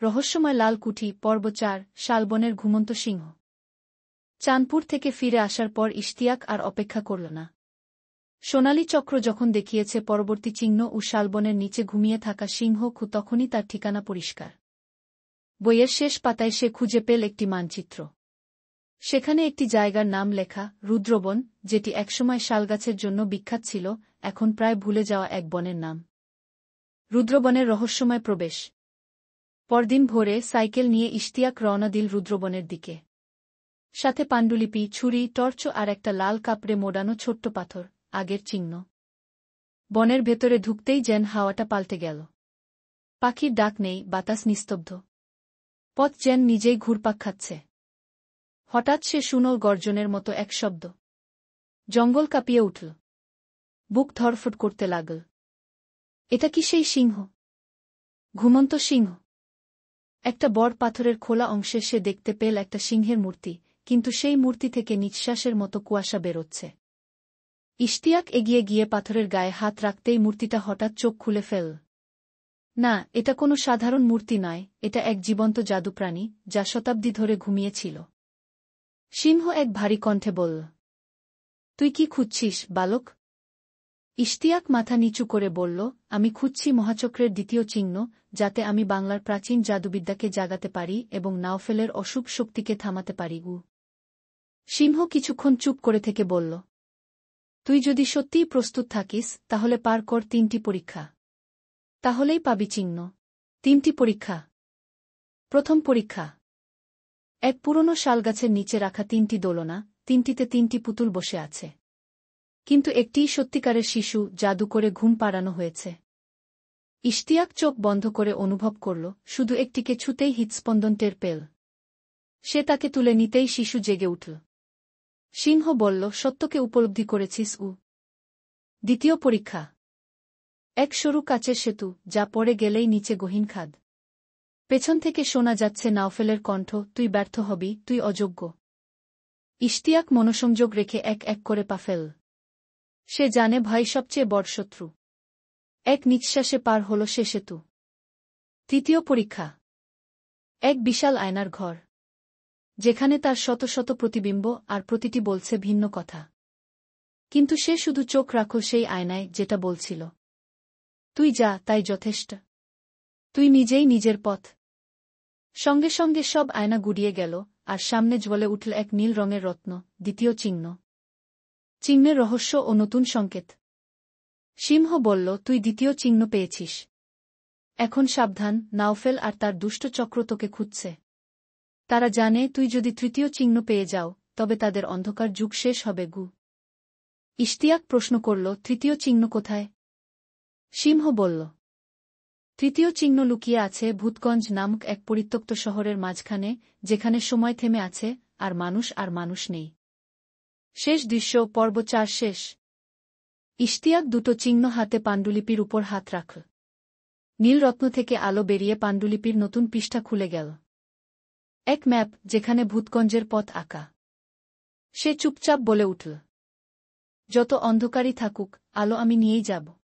রহস্যময় লাল কুঠি পর্ব ৪ শালবনের ঘুমন্ত সিংহ। চাঁদপুর থেকে ফিরে আসার পর ইশতিয়াক আর অপেক্ষা করল না। সোনালী চক্র যখন দেখিয়েছে পরবর্তী চিহ্ন ও শালবনের নিচে ঘুমিয়ে থাকা সিংহ তখনই তার ঠিকানা পরিষ্কার। বইয়ের শেষ পাতায় সে খুঁজে পেল একটি মানচিত্র। সেখানে একটি জায়গার নাম লেখা, রুদ্রবন, যেটি একসময় শালগাছের জন্য বিখ্যাত ছিল, এখন প্রায় ভুলে যাওয়া এক বনের নাম। রুদ্রবনের রহস্যময় প্রবেশ। পরদিন ভোরে সাইকেল নিয়ে ইশতিয়াক রওনা দিল রুদ্রবনের দিকে। সাথে পাণ্ডুলিপি, ছুরি, টর্চ আর একটা লাল কাপড়ে মোড়ানো ছোট্ট পাথর, আগের চিহ্ন। বনের ভেতরে ঢুকতেই যেন হাওয়াটা পাল্টে গেল। পাখির ডাক নেই, বাতাস নিস্তব্ধ। পথ যেন নিজেই ঘুরপাক খাচ্ছে। হঠাৎ সে শুনল গর্জনের মতো এক শব্দ। জঙ্গল কাঁপিয়ে উঠল। বুক ধড়ফড় করতে লাগল। এটা কি সেই সিংহ? ঘুমন্ত সিংহ। একটা বড় পাথরের খোলা অংশে সে দেখতে পেল একটা সিংহের মূর্তি, কিন্তু সেই মূর্তি থেকে নিঃশ্বাসের মতো কুয়াশা বেরোচ্ছে। ইশতিয়াক এগিয়ে গিয়ে পাথরের গায়ে হাত রাখতেই মূর্তিটা হঠাৎ চোখ খুলে ফেলল। না, এটা কোনো সাধারণ মূর্তি নয়, এটা এক জীবন্ত জাদুপ্রাণী, যা শতাব্দী ধরে ঘুমিয়েছিল। সিংহ এক ভারী কণ্ঠে বলল, তুই কি খুঁজছিস, বালক? ইশতিয়াক মাথা নিচু করে বলল, আমি খুঁজছি মহাচক্রের দ্বিতীয় চিহ্ন, যাতে আমি বাংলার প্রাচীন জাদুবিদ্যাকে জাগাতে পারি এবং নাওফেলের অশুভ শক্তিকে থামাতে পারি। সিংহ কিছুক্ষণ চুপ করে থেকে বলল, তুই যদি সত্যিই প্রস্তুত থাকিস, তাহলে পার কর ৩টি পরীক্ষা। তাহলেই পাবি চিহ্ন। ৩টি পরীক্ষা। প্রথম পরীক্ষা। এক পুরনো শালগাছের নিচে রাখা ৩টি দোলনা, ৩টিতে ৩টি পুতুল বসে আছে। কিন্তু একটিই সত্যিকারের শিশু, জাদু করে ঘুম পাড়ানো হয়েছে। ইশতিয়াক চোখ বন্ধ করে অনুভব করল, শুধু একটিকে ছুতেই হৃৎস্পন্দন টের পেল। সে তাকে তুলে নিতেই শিশু জেগে উঠল। সিংহ বলল, সত্যকে উপলব্ধি করেছিস? দ্বিতীয় পরীক্ষা। এক সরু কাচের সেতু, যা পড়ে গেলেই নিচে গহীন খাদ। পেছন থেকে শোনা যাচ্ছে নাওফেলের কণ্ঠ, তুই ব্যর্থ হবি, তুই অযোগ্য। ইশতিয়াক মনোসংযোগ রেখে এক এক করে পা ফেলল। সে জানে ভয় সবচেয়ে বড় শত্রু। এক নিঃশ্বাসে পার হল সে সেতু। তৃতীয় পরীক্ষা। এক বিশাল আয়নার ঘর, যেখানে তার শত শত প্রতিবিম্ব, আর প্রতিটি বলছে ভিন্ন কথা। কিন্তু সে শুধু চোখ রাখল সেই আয়নায়, যেটা বলছিল, তুই যা, তাই যথেষ্ট। তুই নিজেই নিজের পথ। সঙ্গে সঙ্গে সব আয়না গুড়িয়ে গেল, আর সামনে জ্বলে উঠল এক নীল রঙের রত্ন, দ্বিতীয় চিহ্ন। চিহ্নের রহস্য ও নতুন সংকেত। সিংহ বলল, তুই দ্বিতীয় চিহ্ন পেয়েছিস। এখন সাবধান, নাওফেল আর তার দুষ্ট চক্র তোকে খুঁজছে। তারা জানে তুই যদি তৃতীয় চিহ্ন পেয়ে যাও, তবে তাদের অন্ধকার যুগ শেষ হবে। ইশতিয়াক প্রশ্ন করল, তৃতীয় চিহ্ন কোথায়? সিংহ বলল, তৃতীয় চিহ্ন লুকিয়ে আছে ভূতগঞ্জ নামক এক পরিত্যক্ত শহরের মাঝখানে, যেখানে সময় থেমে আছে, আর মানুষ নেই। শেষ দৃশ্য পর্ব ৪ শেষ। ইশতিয়াক দুটো চিহ্ন হাতে পাণ্ডুলিপির উপর হাত রাখল। নীলরত্ন থেকে আলো বেরিয়ে পাণ্ডুলিপির নতুন পৃষ্ঠা খুলে গেল। এক ম্যাপ, যেখানে ভূতগঞ্জের পথ আঁকা। সে চুপচাপ বলে উঠল, যত অন্ধকারই থাকুক, আলো আমি নিয়েই যাব।